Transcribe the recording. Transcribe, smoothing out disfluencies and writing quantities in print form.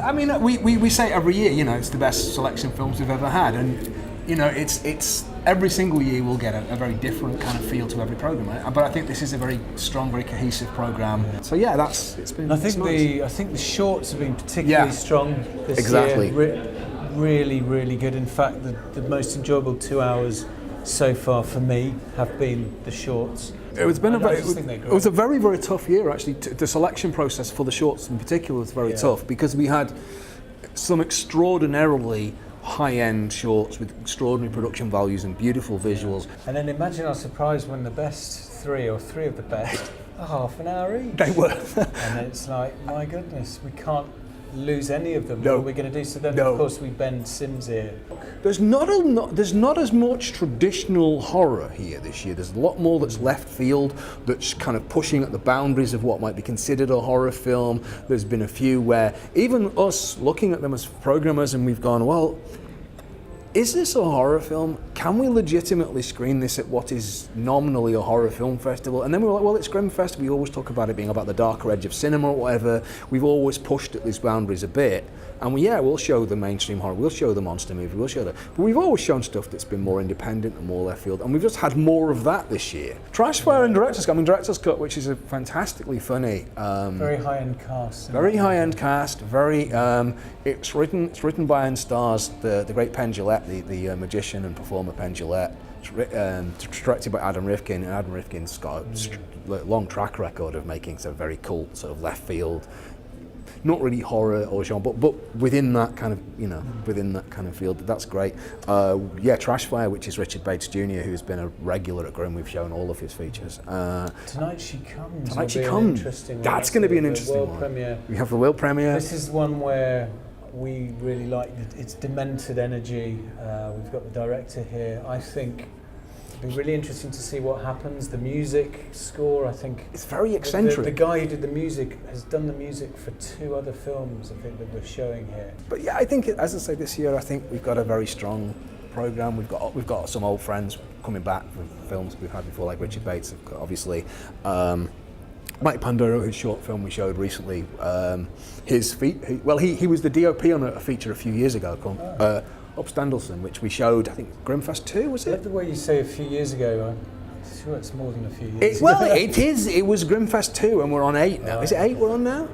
I mean, we say every year, you know, it's the best selection films we've ever had, and you know, it's every single year we'll get a very different kind of feel to every program. Right? But I think this is a very strong, very cohesive program. So yeah, it's been. I think the shorts have been particularly strong this year. Really, really good. In fact, the most enjoyable 2 hours so far for me have been the shorts. It was a very, very tough year actually. The selection process for the shorts in particular was very tough because we had some extraordinarily high-end shorts with extraordinary production values and beautiful visuals. And then imagine our surprise when the best three of the best are half an hour each. They were. And it's like, my goodness, we can't lose any of them. No. What are we going to do? So then, of course, we bend Sim's ear. There's not as much traditional horror here this year. There's a lot more that's left field, that's kind of pushing at the boundaries of what might be considered a horror film. There's been a few where even us looking at them as programmers and we've gone, well, is this a horror film? Can we legitimately screen this at what is nominally a horror film festival? And then we were like, well, it's Grimmfest. We always talk about it being about the darker edge of cinema or whatever. We've always pushed at these boundaries a bit. And we'll show the mainstream horror, we'll show the monster movie, we'll show that. But we've always shown stuff that's been more independent and more left field. And we've just had more of that this year. Trashfire and Director's Cut. I mean, Director's Cut, which is a fantastically funny. Very high-end cast. Very high-end cast. It's written by and stars the great Penn Jillette, the magician and performer Penn Jillette. It's directed by Adam Rifkin, and Adam Rifkin's got a long track record of making some very cool sort of left field, not really horror or genre, but within that kind of field. That's great. Trashfire, which is Richard Bates Jr., who's been a regular at Grimm. We've shown all of his features. Tonight She Comes. Tonight She Comes. That's going to be an interesting one. Premiere. We have the world premiere. This is one where we really like its demented energy. We've got the director here. I think it'll be really interesting to see what happens. The music score, I think, it's very eccentric. The guy who did the music has done the music for 2 other films, I think, that we're showing here. But yeah, I think, as I say, this year I think we've got a very strong program. We've got some old friends coming back from films we've had before, like Richard Bates, obviously. Mike Panduro, his short film we showed recently, he was the DOP on a feature a few years ago called Upstandelson, which we showed, I think, Grimmfest 2, was it? I love the way you say a few years ago. I'm sure it's more than a few years ago. Well, it is. It was Grimmfest 2 and we're on 8 now. Is it 8 we're on now?